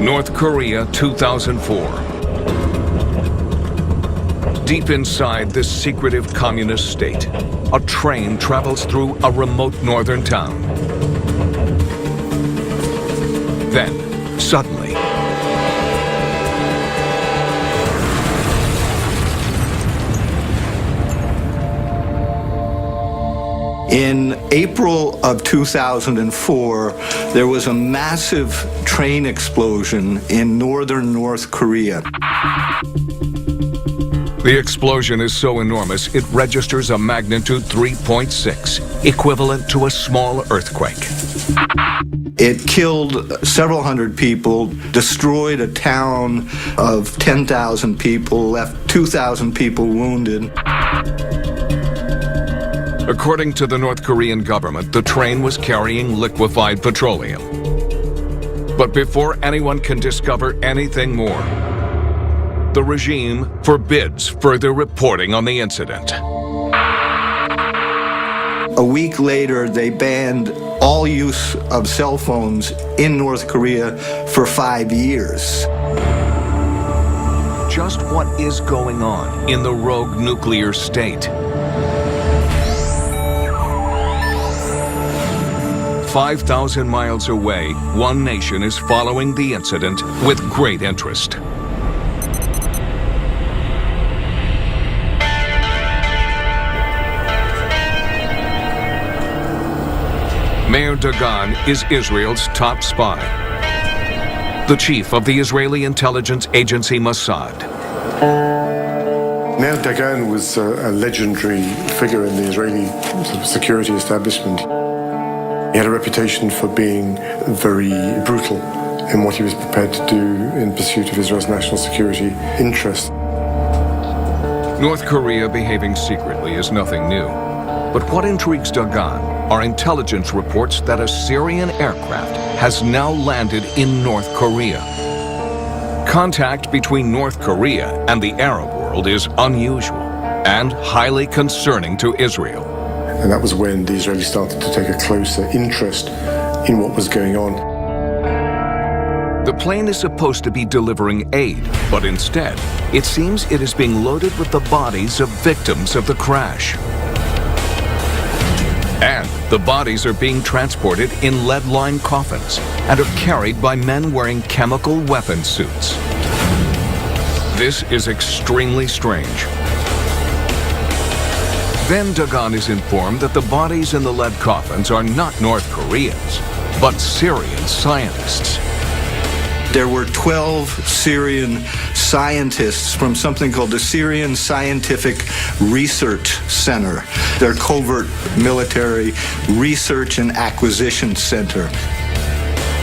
North Korea, 2004. Deep inside this secretive communist state, a train travels through a remote northern town. Then, suddenly, in April of 2004, there was a massive train explosion in northern North Korea. The explosion is so enormous, it registers a magnitude 3.6, equivalent to a small earthquake. It killed several hundred people, destroyed a town of 10,000 people, left 2,000 people wounded. According to the North Korean government, the train was carrying liquefied petroleum. But before anyone can discover anything more, the regime forbids further reporting on the incident. A week later, they banned all use of cell phones in North Korea for 5 years. Just what is going on in the rogue nuclear state? 5,000 miles away, one nation is following the incident with great interest. Meir Dagan is Israel's top spy, the chief of the Israeli intelligence agency Mossad. Meir Dagan was a legendary figure in the Israeli security establishment. He had a reputation for being very brutal in what he was prepared to do in pursuit of Israel's national security interests. North Korea behaving secretly is nothing new. But what intrigues Dagan are intelligence reports that a Syrian aircraft has now landed in North Korea. Contact between North Korea and the Arab world is unusual and highly concerning to Israel. And that was when the Israelis started to take a closer interest in what was going on. The plane is supposed to be delivering aid, but instead, it seems it is being loaded with the bodies of victims of the crash. And the bodies are being transported in lead-lined coffins and are carried by men wearing chemical weapon suits. This is extremely strange. Then Dagan is informed that the bodies in the lead coffins are not North Koreans, but Syrian scientists. There were 12 Syrian scientists from something called the Syrian Scientific Research Center, their covert military research and acquisition center.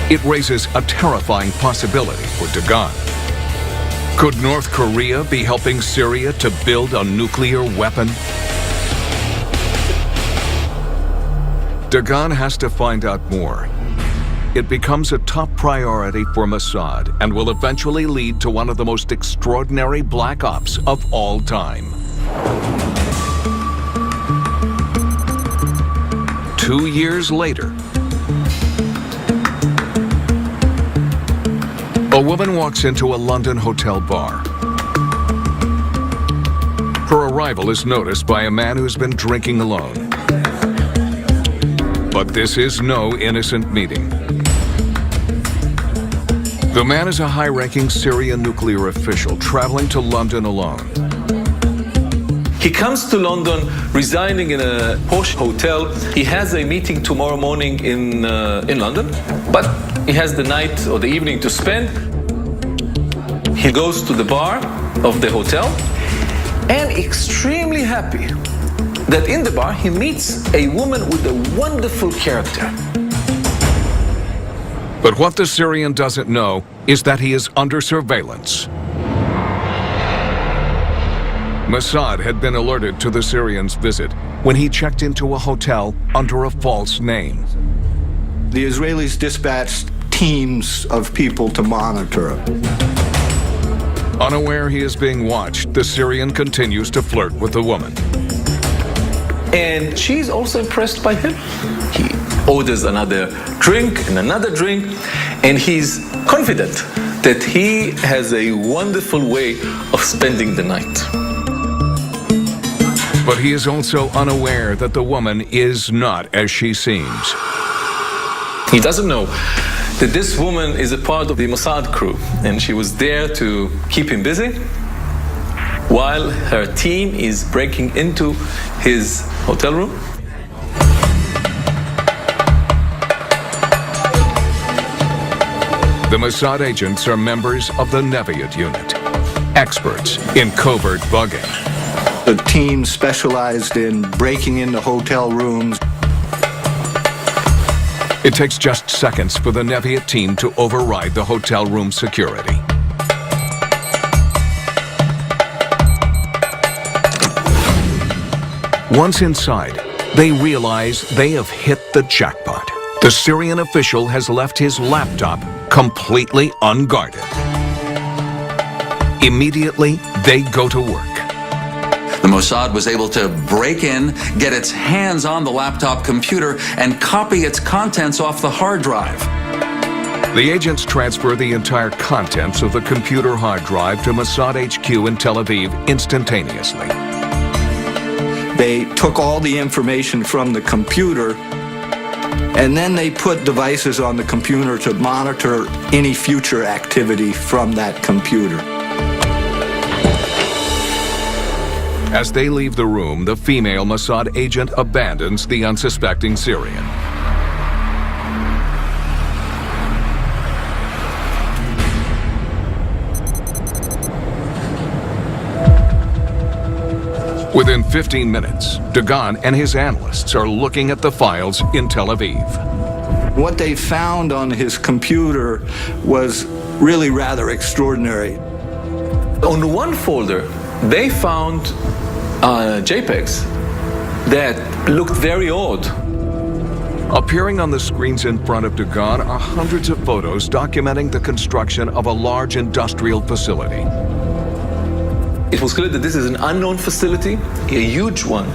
It raises a terrifying possibility for Dagan. Could North Korea be helping Syria to build a nuclear weapon? Dagan has to find out more. It becomes a top priority for Mossad and will eventually lead to one of the most extraordinary black ops of all time. 2 years later, a woman walks into a London hotel bar. Her arrival is noticed by a man who's been drinking alone. But this is no innocent meeting. The man is a high-ranking Syrian nuclear official traveling to London alone. He comes to London, residing in a posh hotel. He has a meeting tomorrow morning in London, but he has the night or the evening to spend. He goes to the bar of the hotel and extremely happy that in the bar he meets a woman with a wonderful character. But what the Syrian doesn't know is that he is under surveillance. Mossad had been alerted to the Syrian's visit when he checked into a hotel under a false name. The Israelis dispatched teams of people to monitor him. Unaware he is being watched, the Syrian continues to flirt with the woman. And she's also impressed by him. He orders another drink and another drink, and he's confident that he has a wonderful way of spending the night. But he is also unaware that the woman is not as she seems. He doesn't know that this woman is a part of the Mossad crew, and she was there to keep him busy while her team is breaking into his hotel room. The Mossad agents are members of the Neviot unit, experts in covert bugging. The team specialized in breaking into hotel rooms. It takes just seconds for the Neviot team to override the hotel room security. Once inside, they realize they have hit the jackpot. The Syrian official has left his laptop completely unguarded. Immediately, they go to work. The Mossad was able to break in, get its hands on the laptop computer, and copy its contents off the hard drive. The agents transfer the entire contents of the computer hard drive to Mossad HQ in Tel Aviv instantaneously. They took all the information from the computer, and then they put devices on the computer to monitor any future activity from that computer. As they leave the room, the female Mossad agent abandons the unsuspecting Syrian. Within 15 minutes, Dagan and his analysts are looking at the files in Tel Aviv. What they found on his computer was really rather extraordinary. On one folder, they found JPEGs that looked very odd. Appearing on the screens in front of Dagan are hundreds of photos documenting the construction of a large industrial facility. It was clear that this is an unknown facility, a huge one.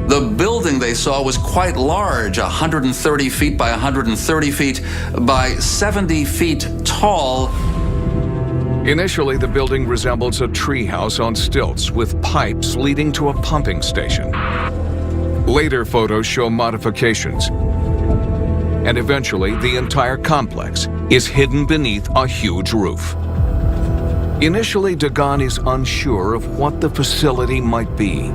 The building they saw was quite large, 130 feet by 130 feet by 70 feet tall. Initially, the building resembles a treehouse on stilts with pipes leading to a pumping station. Later photos show modifications, and eventually the entire complex is hidden beneath a huge roof. Initially, Dagan is unsure of what the facility might be.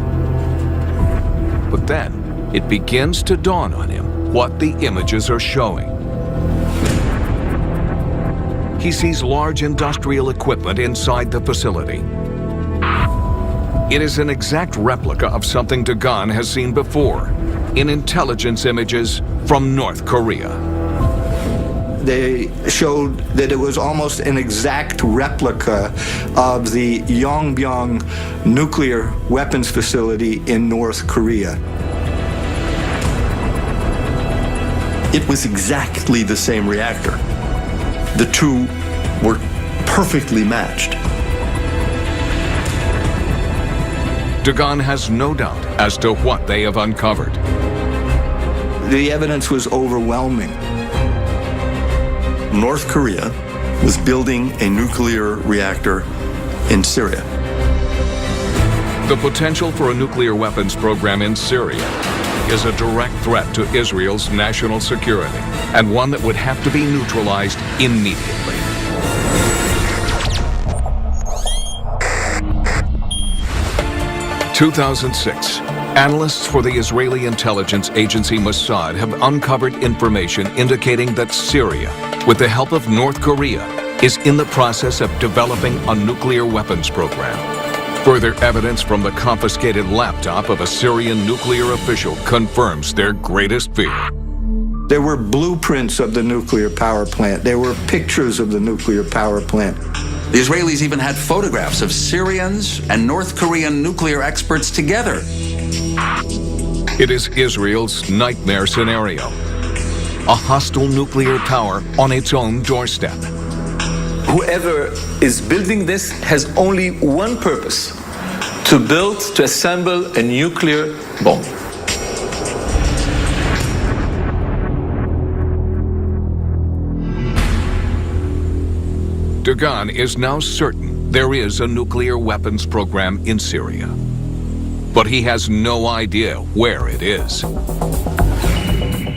But then, it begins to dawn on him what the images are showing. He sees large industrial equipment inside the facility. It is an exact replica of something Dagan has seen before in intelligence images from North Korea. They showed that it was almost an exact replica of the Yongbyon nuclear weapons facility in North Korea. It was exactly the same reactor. The two were perfectly matched. Dagan has no doubt as to what they have uncovered. The evidence was overwhelming. North Korea was building a nuclear reactor in Syria. The potential for a nuclear weapons program in Syria is a direct threat to Israel's national security, and one that would have to be neutralized immediately. In 2006, analysts for the Israeli intelligence agency Mossad have uncovered information indicating that Syria, with the help of North Korea, is in the process of developing a nuclear weapons program. Further evidence from the confiscated laptop of a Syrian nuclear official confirms their greatest fear. There were blueprints of the nuclear power plant. There were pictures of the nuclear power plant. The Israelis even had photographs of Syrians and North Korean nuclear experts together. It is Israel's nightmare scenario. A hostile nuclear power on its own doorstep. Whoever is building this has only one purpose: to build, to assemble a nuclear bomb. Dagan is now certain there is a nuclear weapons program in Syria. But he has no idea where it is.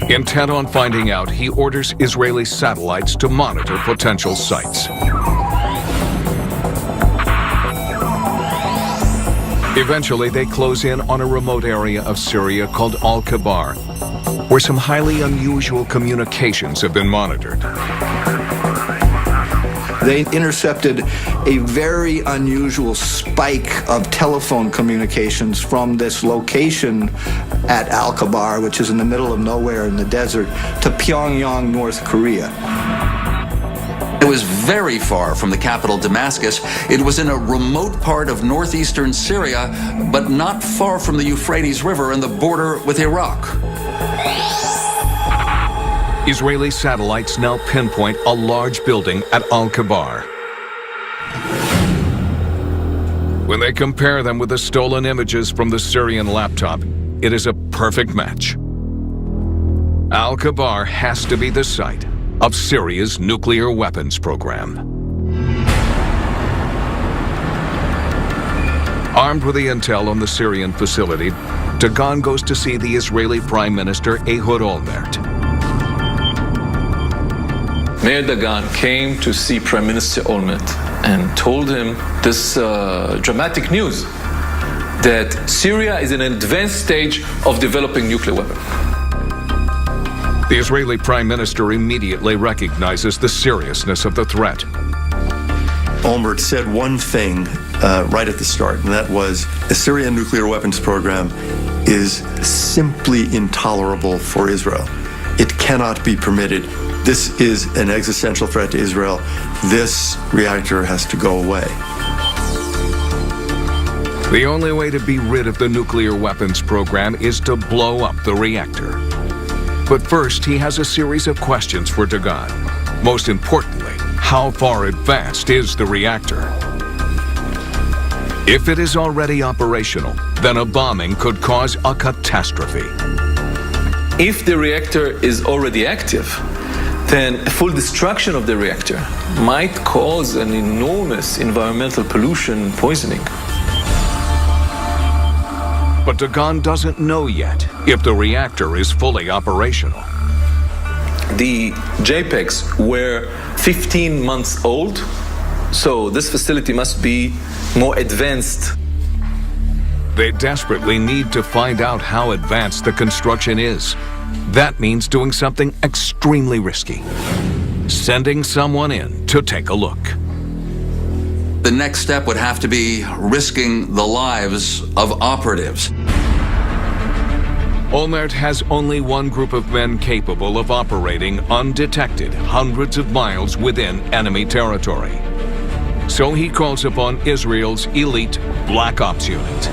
Intent on finding out, he orders Israeli satellites to monitor potential sites. Eventually, they close in on a remote area of Syria called Al-Kabar, where some highly unusual communications have been monitored. They intercepted a very unusual spike of telephone communications from this location at Al-Kabar, which is in the middle of nowhere in the desert, to Pyongyang, North Korea. It was very far from the capital, Damascus. It was in a remote part of northeastern Syria, but not far from the Euphrates River and the border with Iraq. Israeli satellites now pinpoint a large building at Al-Kabar. When they compare them with the stolen images from the Syrian laptop, it is a perfect match. Al-Kabar has to be the site of Syria's nuclear weapons program. Armed with the intel on the Syrian facility, Dagan goes to see the Israeli Prime Minister Ehud Olmert. Mayor Dagan came to see Prime Minister Olmert and told him this dramatic news that Syria is in an advanced stage of developing nuclear weapons. The Israeli Prime Minister immediately recognizes the seriousness of the threat. Olmert said one thing right at the start, and that was the Syrian nuclear weapons program is simply intolerable for Israel. It cannot be permitted. This is an existential threat to Israel. This reactor has to go away. The only way to be rid of the nuclear weapons program is to blow up the reactor. But first, he has a series of questions for Dagan. Most importantly, how far advanced is the reactor? If it is already operational, then a bombing could cause a catastrophe. If the reactor is already active, then full destruction of the reactor might cause an enormous environmental pollution poisoning. But Dagan doesn't know yet if the reactor is fully operational. The JPEGs were 15 months old, so this facility must be more advanced. They desperately need to find out how advanced the construction is. That means doing something extremely risky. Sending someone in to take a look. The next step would have to be risking the lives of operatives. Olmert has only one group of men capable of operating undetected hundreds of miles within enemy territory. So he calls upon Israel's elite Black Ops unit.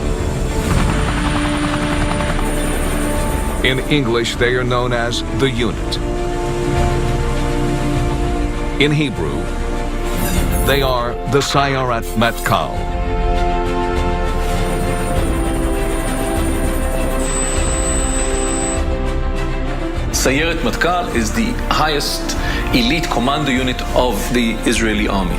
In English, they are known as the unit. In Hebrew, they are the Sayeret Matkal. Sayeret Matkal is the highest elite commando unit of the Israeli army.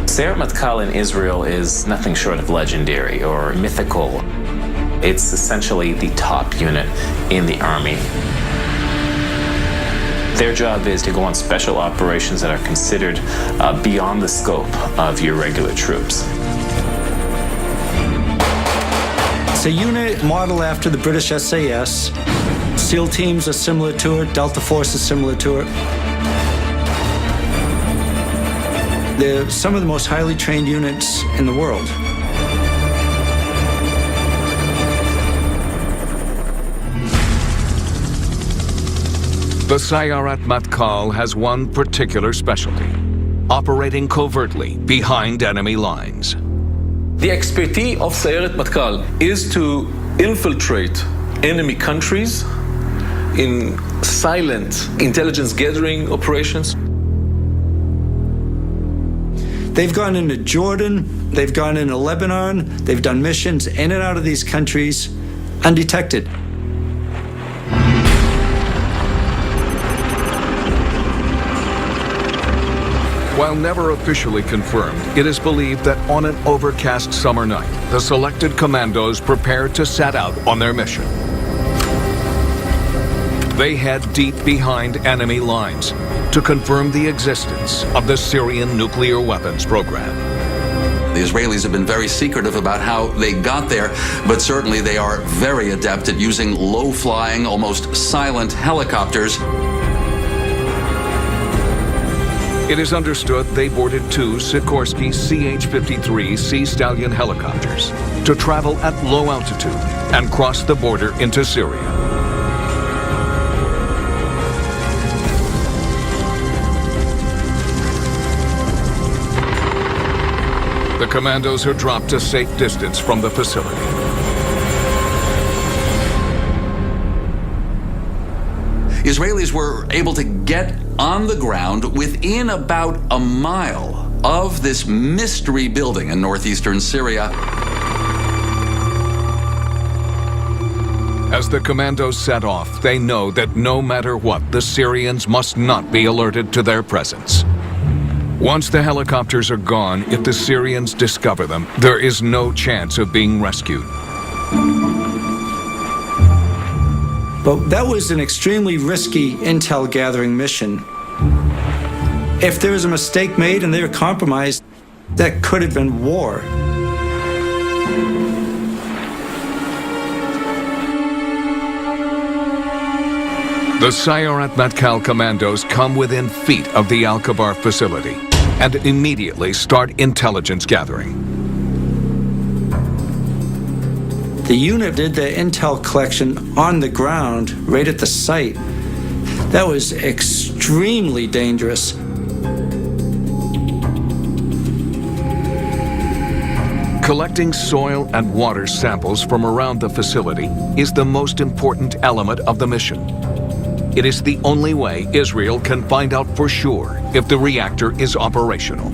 Sayeret Matkal in Israel is nothing short of legendary or mythical. It's essentially the top unit in the army. Their job is to go on special operations that are considered beyond the scope of your regular troops. It's a unit modeled after the British SAS. SEAL teams are similar to it. Delta Force is similar to it. They're some of the most highly trained units in the world. The Sayeret Matkal has one particular specialty: operating covertly behind enemy lines. The expertise of Sayeret Matkal is to infiltrate enemy countries in silent intelligence gathering operations. They've gone into Jordan, they've gone into Lebanon, they've done missions in and out of these countries undetected. While never officially confirmed, it is believed that on an overcast summer night, the selected commandos prepared to set out on their mission. They head deep behind enemy lines to confirm the existence of the Syrian nuclear weapons program. The Israelis have been very secretive about how they got there, but certainly they are very adept at using low-flying, almost silent helicopters. It is understood they boarded 2 Sikorsky CH-53 Sea Stallion helicopters to travel at low altitude and cross the border into Syria. The commandos are dropped a safe distance from the facility. Israelis were able to get on the ground within about a mile of this mystery building in northeastern Syria. As the commandos set off, they know that no matter what, the Syrians must not be alerted to their presence. Once the helicopters are gone, if the Syrians discover them, there is no chance of being rescued. But that was an extremely risky intel gathering mission. If there was a mistake made and they were compromised, that could have been war. The Sayeret Matkal commandos come within feet of the Al-Kabar facility and immediately start intelligence gathering. The unit did the intel collection on the ground, right at the site. That was extremely dangerous. Collecting soil and water samples from around the facility is the most important element of the mission. It is the only way Israel can find out for sure if the reactor is operational.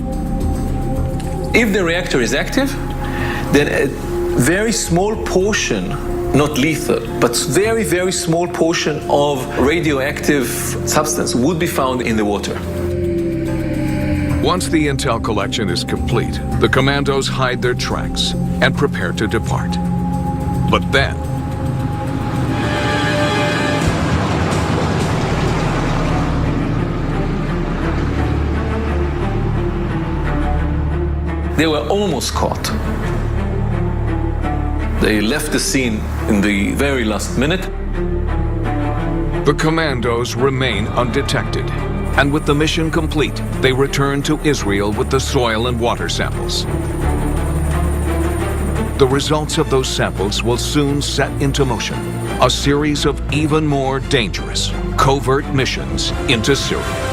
If the reactor is active, then a very small portion, not lethal, but very, very small portion of radioactive substance would be found in the water. Once the intel collection is complete, the commandos hide their tracks and prepare to depart. But then, they were almost caught. They left the scene in the very last minute. the commandos remain undetected. And with the mission complete, they return to Israel with the soil and water samples. The results of those samples will soon set into motion a series of even more dangerous, covert missions into Syria.